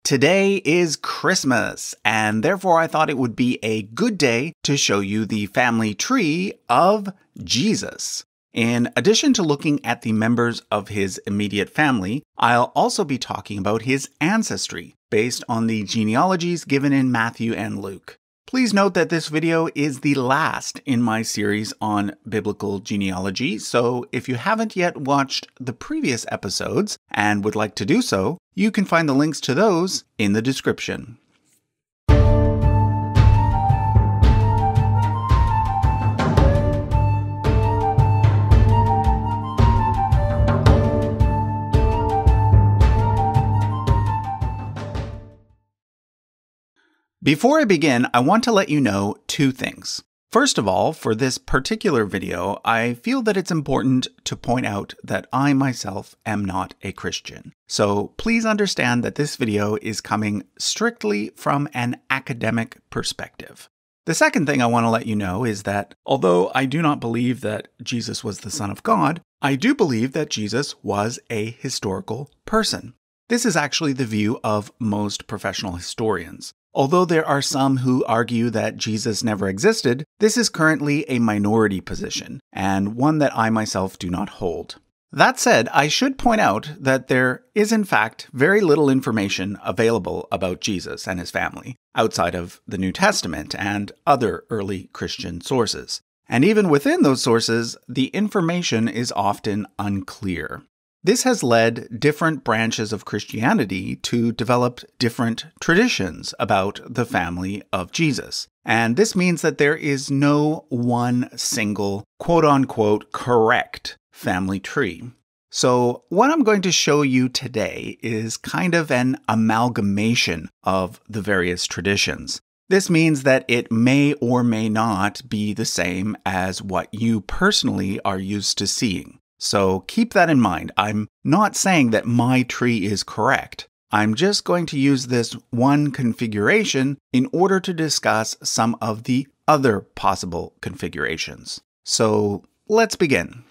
Today is Christmas, and therefore I thought it would be a good day to show you the family tree of Jesus. In addition to looking at the members of his immediate family, I'll also be talking about his ancestry, based on the genealogies given in Matthew and Luke. Please note that this video is the last in my series on biblical genealogy, so if you haven't yet watched the previous episodes and would like to do so, you can find the links to those in the description. Before I begin, I want to let you know two things. First of all, for this particular video, I feel that it's important to point out that I myself am not a Christian. So please understand that this video is coming strictly from an academic perspective. The second thing I want to let you know is that although I do not believe that Jesus was the Son of God, I do believe that Jesus was a historical person. This is actually the view of most professional historians. Although there are some who argue that Jesus never existed, this is currently a minority position, and one that I myself do not hold. That said, I should point out that there is in fact very little information available about Jesus and his family, outside of the New Testament and other early Christian sources. And even within those sources, the information is often unclear. This has led different branches of Christianity to develop different traditions about the family of Jesus. And this means that there is no one single, quote-unquote, correct family tree. So what I'm going to show you today is kind of an amalgamation of the various traditions. This means that it may or may not be the same as what you personally are used to seeing. So keep that in mind. I'm not saying that my tree is correct. I'm just going to use this one configuration in order to discuss some of the other possible configurations. So let's begin.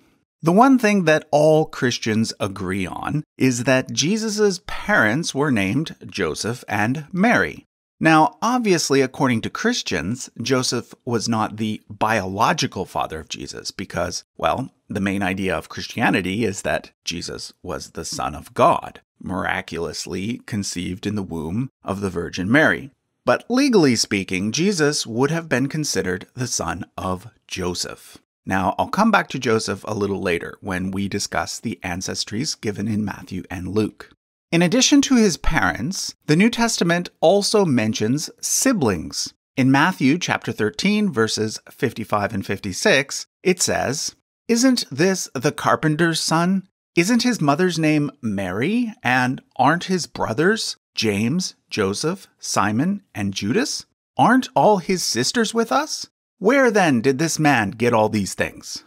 The one thing that all Christians agree on is that Jesus' parents were named Joseph and Mary. Now, obviously, according to Christians, Joseph was not the biological father of Jesus because, well, the main idea of Christianity is that Jesus was the Son of God, miraculously conceived in the womb of the Virgin Mary. But legally speaking, Jesus would have been considered the son of Joseph. Now, I'll come back to Joseph a little later when we discuss the ancestries given in Matthew and Luke. In addition to his parents, the New Testament also mentions siblings. In Matthew chapter 13, verses 55 and 56, it says, "Isn't this the carpenter's son? Isn't his mother's name Mary? And aren't his brothers James, Joseph, Simon, and Judas? Aren't all his sisters with us? Where then did this man get all these things?"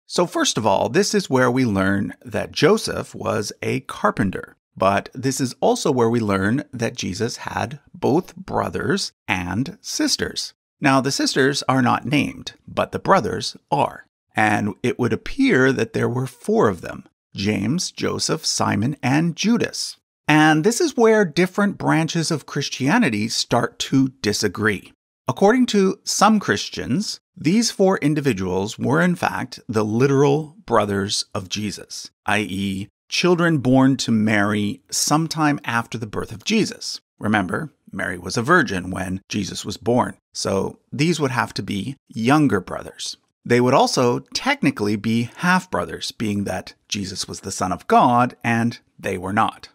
So first of all, this is where we learn that Joseph was a carpenter. But this is also where we learn that Jesus had both brothers and sisters. Now, the sisters are not named, but the brothers are. And it would appear that there were four of them: James, Joseph, Simon, and Judas. And this is where different branches of Christianity start to disagree. According to some Christians, these four individuals were in fact the literal brothers of Jesus, i.e., children born to Mary sometime after the birth of Jesus. Remember, Mary was a virgin when Jesus was born, so these would have to be younger brothers. They would also technically be half-brothers, being that Jesus was the Son of God and they were not.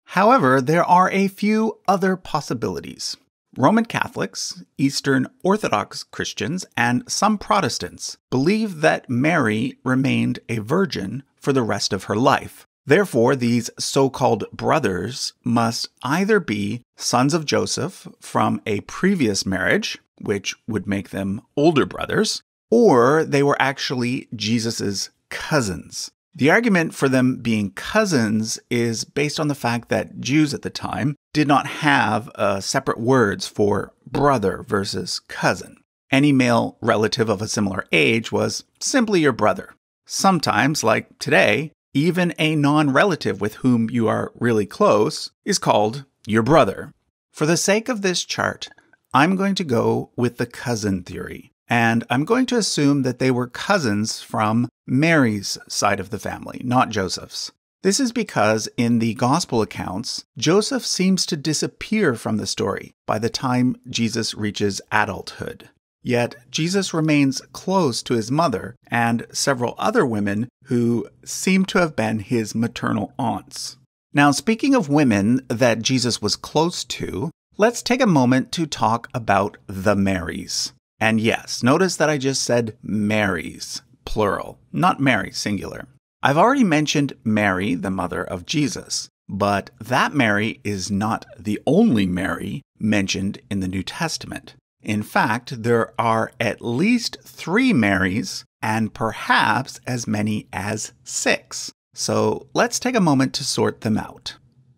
However, there are a few other possibilities. Roman Catholics, Eastern Orthodox Christians, and some Protestants believe that Mary remained a virgin for the rest of her life. Therefore, these so-called brothers must either be sons of Joseph from a previous marriage, which would make them older brothers, or they were actually Jesus' cousins. The argument for them being cousins is based on the fact that Jews at the time did not have separate words for brother versus cousin. Any male relative of a similar age was simply your brother. Sometimes, like today, even a non-relative with whom you are really close is called your brother. For the sake of this chart, I'm going to go with the cousin theory, and I'm going to assume that they were cousins from Mary's side of the family, not Joseph's. This is because in the gospel accounts, Joseph seems to disappear from the story by the time Jesus reaches adulthood. Yet Jesus remains close to his mother and several other women who seem to have been his maternal aunts. Now, speaking of women that Jesus was close to, let's take a moment to talk about the Marys. And yes, notice that I just said Marys, plural, not Mary, singular. I've already mentioned Mary, the mother of Jesus, but that Mary is not the only Mary mentioned in the New Testament. In fact, there are at least 3 Marys and perhaps as many as 6. So let's take a moment to sort them out.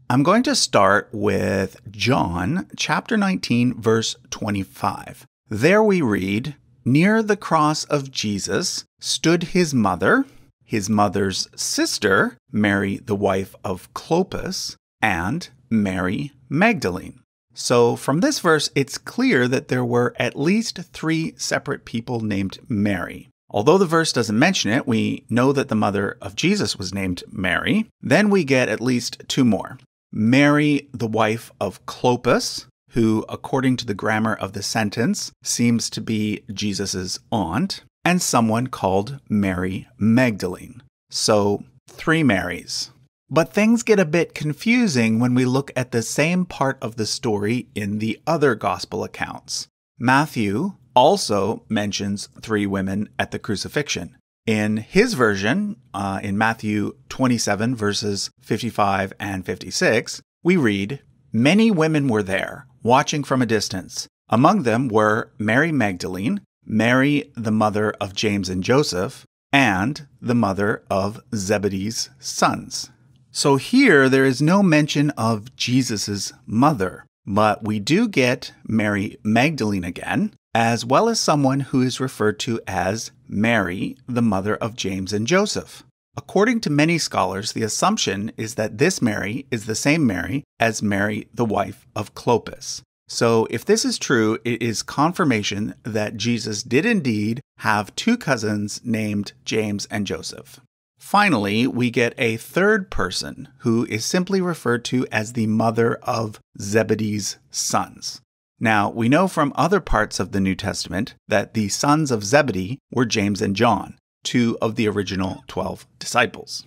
I'm going to start with John chapter 19, verse 25. There we read, "Near the cross of Jesus stood his mother's sister, Mary, the wife of Clopas, and Mary Magdalene." So from this verse, it's clear that there were at least 3 separate people named Mary. Although the verse doesn't mention it, we know that the mother of Jesus was named Mary. Then we get at least 2 more. Mary, the wife of Clopas, who, according to the grammar of the sentence, seems to be Jesus' aunt, and someone called Mary Magdalene. So 3 Marys. But things get a bit confusing when we look at the same part of the story in the other gospel accounts. Matthew also mentions 3 women at the crucifixion. In his version, in Matthew 27, verses 55 and 56, we read, "Many women were there, watching from a distance. Among them were Mary Magdalene, Mary the mother of James and Joseph, and the mother of Zebedee's sons." So here there is no mention of Jesus' mother, but we do get Mary Magdalene again, as well as someone who is referred to as Mary, the mother of James and Joseph. According to many scholars, the assumption is that this Mary is the same Mary as Mary, the wife of Clopas. So if this is true, it is confirmation that Jesus did indeed have 2 cousins named James and Joseph. Finally, we get a third person who is simply referred to as the mother of Zebedee's sons. Now, we know from other parts of the New Testament that the sons of Zebedee were James and John, 2 of the original 12 disciples.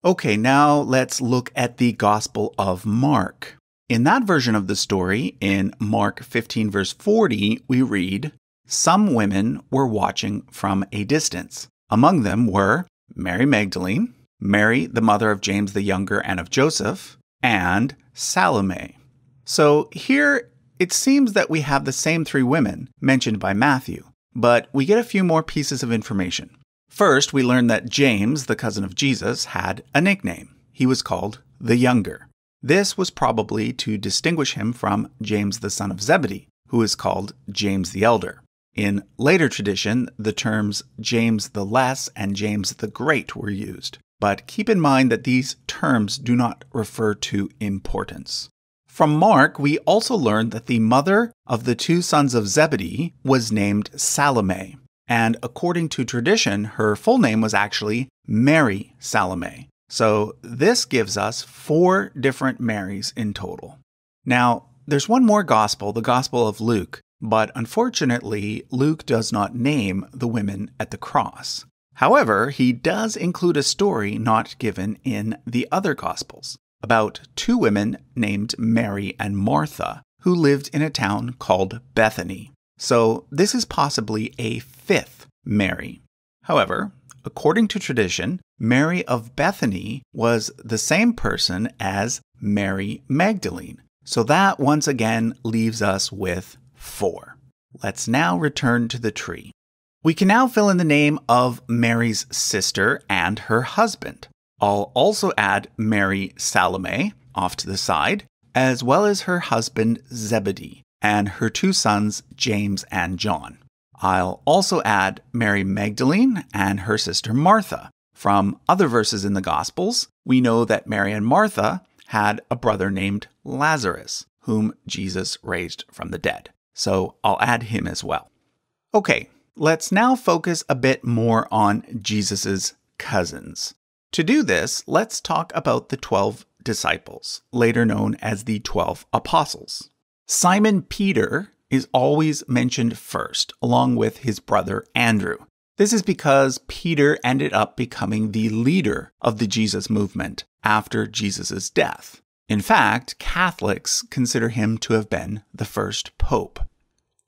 Okay, now let's look at the Gospel of Mark. In that version of the story, in Mark 15, verse 40, we read, "Some women were watching from a distance. Among them were Mary Magdalene, Mary, the mother of James the Younger and of Joseph, and Salome." So here it seems that we have the same 3 women mentioned by Matthew, but we get a few more pieces of information. First, we learn that James, the cousin of Jesus, had a nickname. He was called the Younger. This was probably to distinguish him from James the son of Zebedee, who is called James the Elder. In later tradition, the terms James the Less and James the Great were used, but keep in mind that these terms do not refer to importance. From Mark, we also learn that the mother of the 2 sons of Zebedee was named Salome, and according to tradition, her full name was actually Mary Salome. So this gives us 4 different Marys in total. Now, there's one more gospel, the Gospel of Luke, but unfortunately, Luke does not name the women at the cross. However, he does include a story not given in the other Gospels about 2 women named Mary and Martha who lived in a town called Bethany. So this is possibly a 5th Mary. However, according to tradition, Mary of Bethany was the same person as Mary Magdalene. So that once again leaves us with 4. Let's now return to the tree. We can now fill in the name of Mary's sister and her husband. I'll also add Mary Salome off to the side, as well as her husband Zebedee and her 2 sons James and John. I'll also add Mary Magdalene and her sister Martha. From other verses in the Gospels, we know that Mary and Martha had a brother named Lazarus, whom Jesus raised from the dead. So I'll add him as well. Okay, let's now focus a bit more on Jesus's cousins. To do this, let's talk about the 12 disciples, later known as the 12 apostles. Simon Peter is always mentioned first, along with his brother Andrew. This is because Peter ended up becoming the leader of the Jesus movement after Jesus' death. In fact, Catholics consider him to have been the first pope.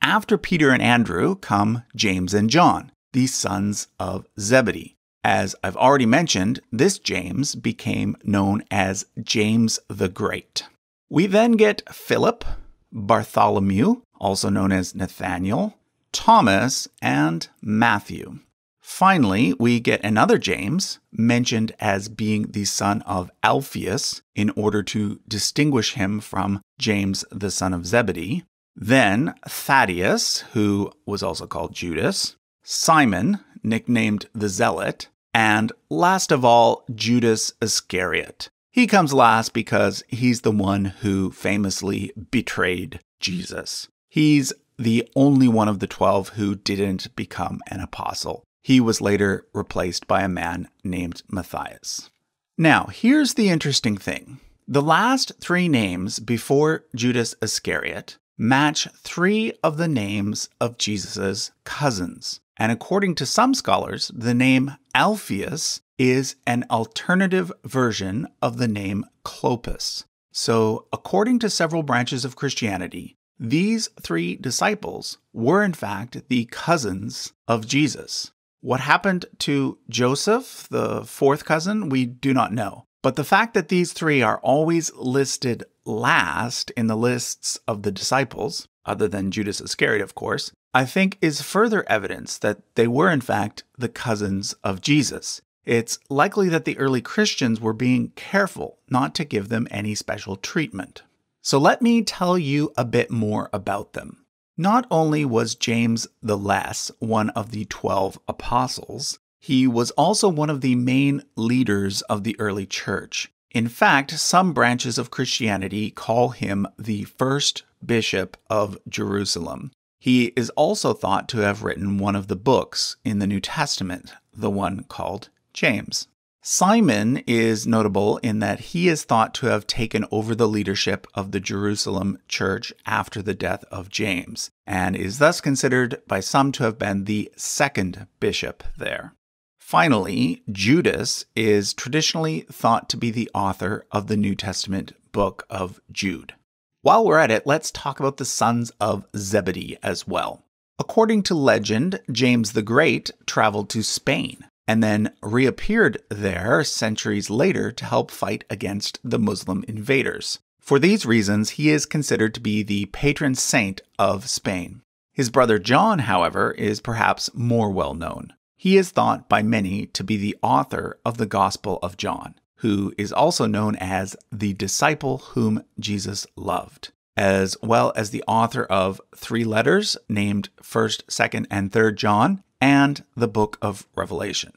After Peter and Andrew come James and John, the sons of Zebedee. As I've already mentioned, this James became known as James the Great. We then get Philip, Bartholomew, also known as Nathaniel, Thomas, and Matthew. Finally, we get another James, mentioned as being the son of Alphaeus in order to distinguish him from James, the son of Zebedee. Then Thaddeus, who was also called Judas, Simon, nicknamed the Zealot, and last of all, Judas Iscariot. He comes last because he's the one who famously betrayed Jesus. He's the only one of the 12 who didn't become an apostle. He was later replaced by a man named Matthias. Now, here's the interesting thing. The last 3 names before Judas Iscariot match 3 of the names of Jesus' cousins. And according to some scholars, the name Alphaeus is an alternative version of the name Clopas. So, according to several branches of Christianity, these 3 disciples were in fact the cousins of Jesus. What happened to Joseph, the 4th cousin, we do not know. But the fact that these 3 are always listed last in the lists of the disciples, other than Judas Iscariot, of course, I think is further evidence that they were in fact the cousins of Jesus. It's likely that the early Christians were being careful not to give them any special treatment. So let me tell you a bit more about them. Not only was James the Less one of the 12 apostles, he was also one of the main leaders of the early church. In fact, some branches of Christianity call him the first bishop of Jerusalem. He is also thought to have written one of the books in the New Testament, the one called James. Simon is notable in that he is thought to have taken over the leadership of the Jerusalem church after the death of James, and is thus considered by some to have been the second bishop there. Finally, Judas is traditionally thought to be the author of the New Testament book of Jude. While we're at it, let's talk about the sons of Zebedee as well. According to legend, James the Great traveled to Spain and then reappeared there centuries later to help fight against the Muslim invaders. For these reasons, he is considered to be the patron saint of Spain. His brother John, however, is perhaps more well known. He is thought by many to be the author of the Gospel of John, who is also known as the disciple whom Jesus loved, as well as the author of 3 letters named 1st, 2nd, and 3rd John, and the book of Revelation.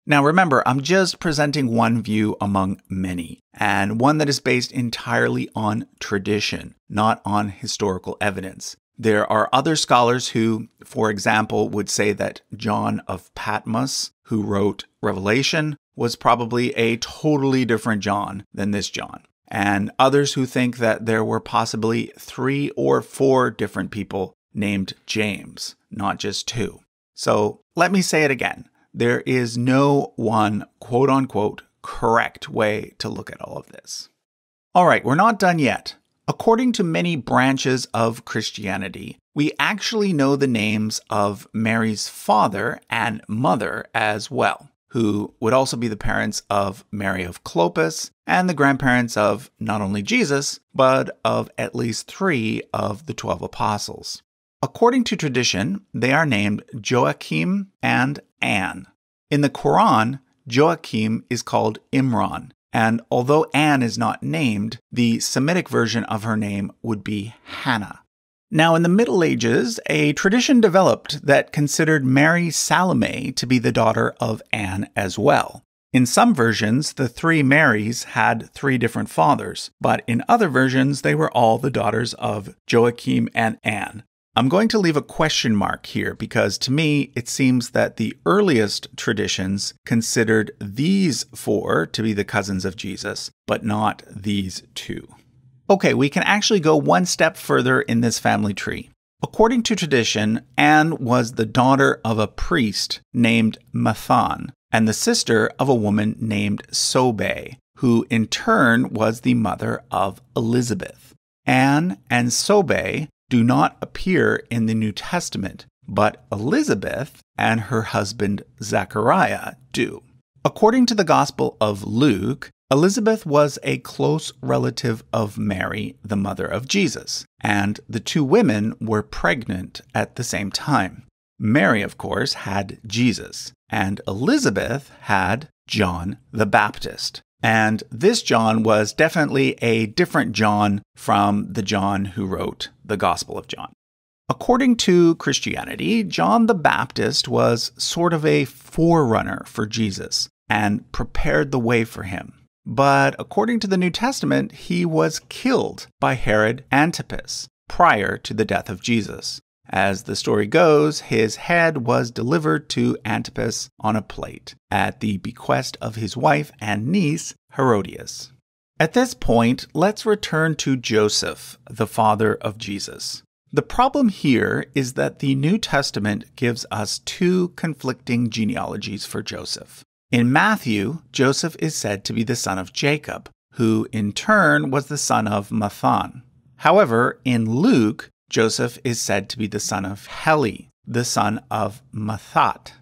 Now remember, I'm just presenting one view among many, and one that is based entirely on tradition, not on historical evidence. There are other scholars who, for example, would say that John of Patmos, who wrote Revelation, was probably a totally different John than this John. And others who think that there were possibly 3 or 4 different people named James, not just 2. So let me say it again. There is no one quote-unquote correct way to look at all of this. All right, we're not done yet. According to many branches of Christianity, we actually know the names of Mary's father and mother as well, who would also be the parents of Mary of Clopas and the grandparents of not only Jesus, but of at least 3 of the 12 apostles. According to tradition, they are named Joachim and Anne. In the Quran, Joachim is called Imran, and although Anne is not named, the Semitic version of her name would be Hannah. Now, in the Middle Ages, a tradition developed that considered Mary Salome to be the daughter of Anne as well. In some versions, the three Marys had three different fathers, but in other versions, they were all the daughters of Joachim and Anne. I'm going to leave a question mark here because to me, it seems that the earliest traditions considered these four to be the cousins of Jesus, but not these two. Okay, we can actually go one step further in this family tree. According to tradition, Anne was the daughter of a priest named Mathan and the sister of a woman named Sobe, who in turn was the mother of Elizabeth. Anne and Sobe do not appear in the New Testament, but Elizabeth and her husband Zechariah do. According to the Gospel of Luke, Elizabeth was a close relative of Mary, the mother of Jesus, and the two women were pregnant at the same time. Mary, of course, had Jesus, and Elizabeth had John the Baptist. And this John was definitely a different John from the John who wrote the Gospel of John. According to Christianity, John the Baptist was sort of a forerunner for Jesus and prepared the way for him. But according to the New Testament, he was killed by Herod Antipas prior to the death of Jesus. As the story goes, his head was delivered to Antipas on a plate at the bequest of his wife and niece, Herodias. At this point, let's return to Joseph, the father of Jesus. The problem here is that the New Testament gives us two conflicting genealogies for Joseph. In Matthew, Joseph is said to be the son of Jacob, who in turn was the son of Mathan. However, in Luke, Joseph is said to be the son of Heli, the son of Mathat.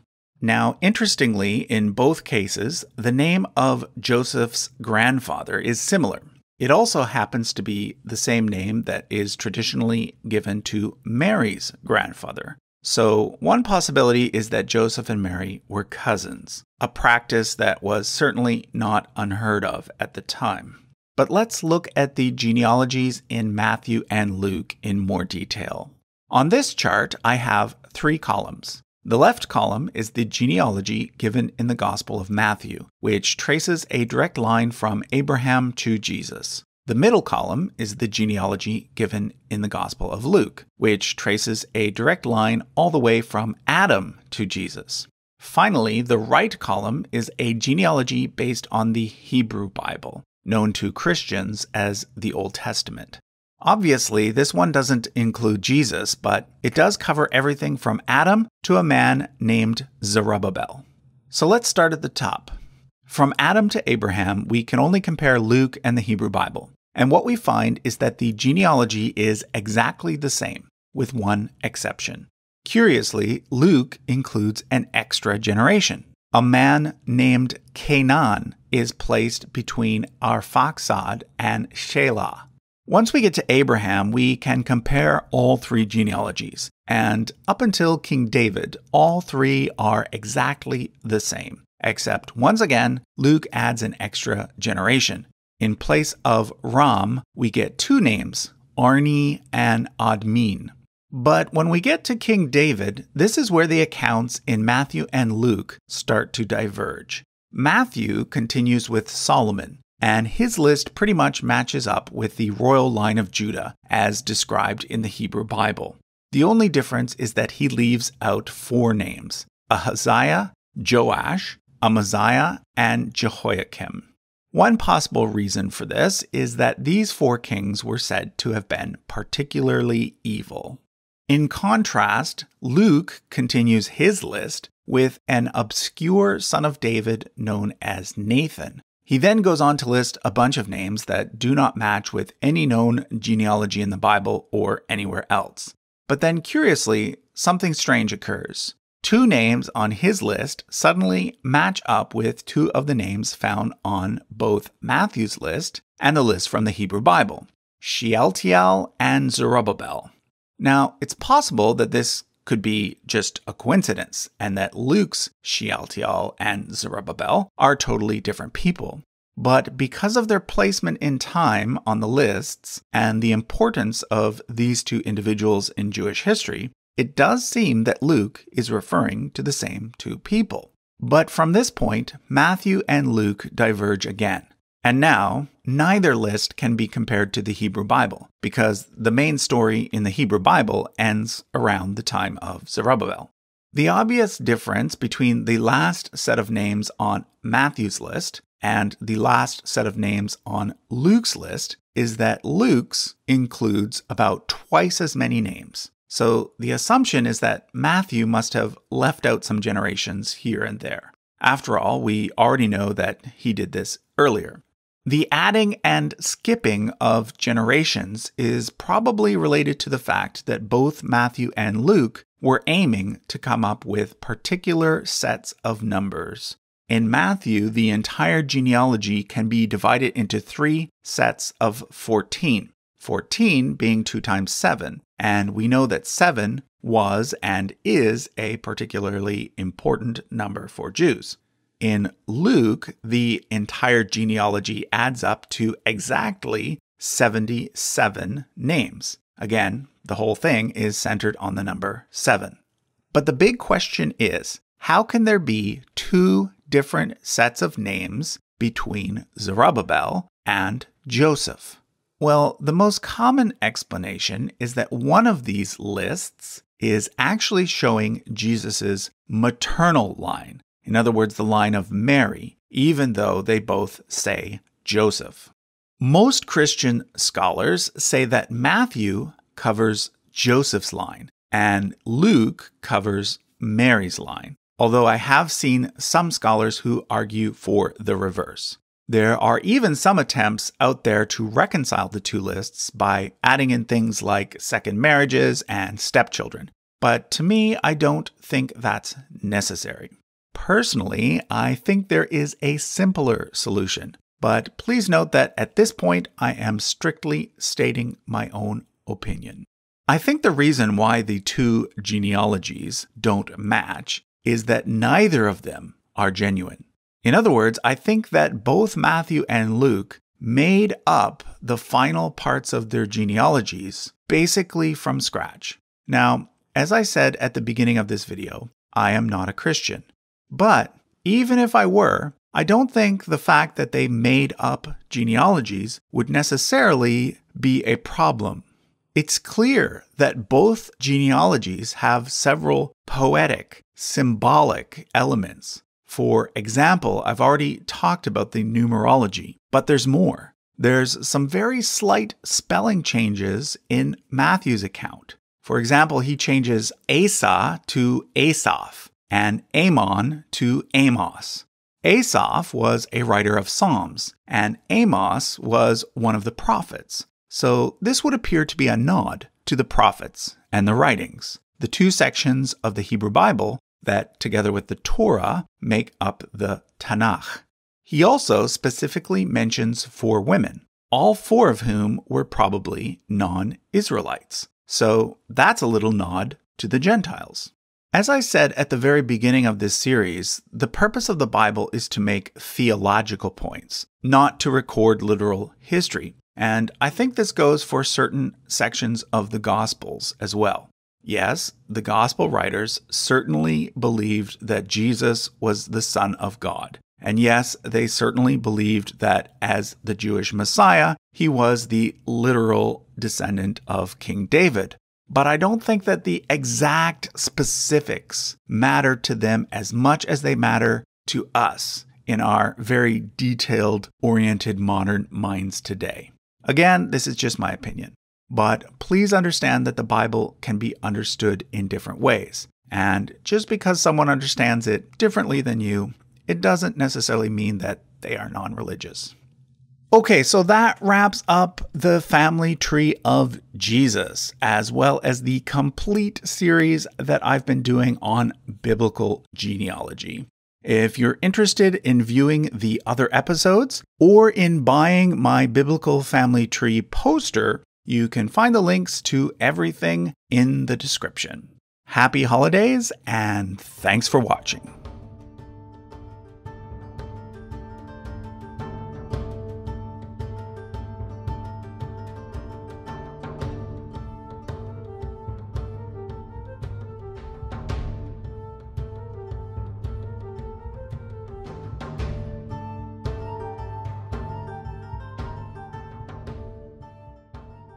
Now, interestingly, in both cases, the name of Joseph's grandfather is similar. It also happens to be the same name that is traditionally given to Mary's grandfather. So, one possibility is that Joseph and Mary were cousins, a practice that was certainly not unheard of at the time. But let's look at the genealogies in Matthew and Luke in more detail. On this chart, I have three columns. The left column is the genealogy given in the Gospel of Matthew, which traces a direct line from Abraham to Jesus. The middle column is the genealogy given in the Gospel of Luke, which traces a direct line all the way from Adam to Jesus. Finally, the right column is a genealogy based on the Hebrew Bible, known to Christians as the Old Testament. Obviously, this one doesn't include Jesus, but it does cover everything from Adam to a man named Zerubbabel. So let's start at the top. From Adam to Abraham, we can only compare Luke and the Hebrew Bible. And what we find is that the genealogy is exactly the same, with one exception. Curiously, Luke includes an extra generation. A man named Canaan is placed between Arphaxad and Shelah. Once we get to Abraham, we can compare all three genealogies. And up until King David, all three are exactly the same. Except, once again, Luke adds an extra generation. In place of Ram, we get two names, Arni and Admin. But when we get to King David, this is where the accounts in Matthew and Luke start to diverge. Matthew continues with Solomon, and his list pretty much matches up with the royal line of Judah as described in the Hebrew Bible. The only difference is that he leaves out four names, Ahaziah, Joash, Amaziah, and Jehoiakim. One possible reason for this is that these four kings were said to have been particularly evil. In contrast, Luke continues his list with an obscure son of David known as Nathan. He then goes on to list a bunch of names that do not match with any known genealogy in the Bible or anywhere else. But then, curiously, something strange occurs. Two names on his list suddenly match up with two of the names found on both Matthew's list and the list from the Hebrew Bible, Shealtiel and Zerubbabel. Now, it's possible that this could be just a coincidence and that Luke's Shealtiel and Zerubbabel are totally different people. But because of their placement in time on the lists and the importance of these two individuals in Jewish history, it does seem that Luke is referring to the same two people. But from this point, Matthew and Luke diverge again. And now, neither list can be compared to the Hebrew Bible, because the main story in the Hebrew Bible ends around the time of Zerubbabel. The obvious difference between the last set of names on Matthew's list and the last set of names on Luke's list is that Luke's includes about twice as many names. So the assumption is that Matthew must have left out some generations here and there. After all, we already know that he did this earlier. The adding and skipping of generations is probably related to the fact that both Matthew and Luke were aiming to come up with particular sets of numbers. In Matthew, the entire genealogy can be divided into 3 sets of 14. 14 being 2 times 7, and we know that 7 was and is a particularly important number for Jews. In Luke, the entire genealogy adds up to exactly 77 names. Again, the whole thing is centered on the number 7. But the big question is, how can there be 2 different sets of names between Zerubbabel and Joseph? Well, the most common explanation is that one of these lists is actually showing Jesus's maternal line. In other words, the line of Mary, even though they both say Joseph. Most Christian scholars say that Matthew covers Joseph's line and Luke covers Mary's line, although I have seen some scholars who argue for the reverse. There are even some attempts out there to reconcile the 2 lists by adding in things like second marriages and stepchildren. But to me, I don't think that's necessary. Personally, I think there is a simpler solution. But please note that at this point, I am strictly stating my own opinion. I think the reason why the 2 genealogies don't match is that neither of them are genuine. In other words, I think that both Matthew and Luke made up the final parts of their genealogies basically from scratch. Now, as I said at the beginning of this video, I am not a Christian. But even if I were, I don't think the fact that they made up genealogies would necessarily be a problem. It's clear that both genealogies have several poetic, symbolic elements. For example, I've already talked about the numerology, but there's more. There's some very slight spelling changes in Matthew's account. For example, he changes Asa to Asaph and Amon to Amos. Asaph was a writer of Psalms, and Amos was one of the prophets. So this would appear to be a nod to the prophets and the writings, the 2 sections of the Hebrew Bible that, together with the Torah, make up the Tanakh. He also specifically mentions 4 women, all 4 of whom were probably non-Israelites. So that's a little nod to the Gentiles. As I said at the very beginning of this series, the purpose of the Bible is to make theological points, not to record literal history. And I think this goes for certain sections of the Gospels as well. Yes, the Gospel writers certainly believed that Jesus was the Son of God. And yes, they certainly believed that as the Jewish Messiah, he was the literal descendant of King David. But I don't think that the exact specifics matter to them as much as they matter to us in our very detailed-oriented modern minds today. Again, this is just my opinion. But please understand that the Bible can be understood in different ways. And just because someone understands it differently than you, it doesn't necessarily mean that they are non-religious. Okay, so that wraps up the family tree of Jesus, as well as the complete series that I've been doing on biblical genealogy. If you're interested in viewing the other episodes or in buying my biblical family tree poster, you can find the links to everything in the description. Happy holidays, and thanks for watching.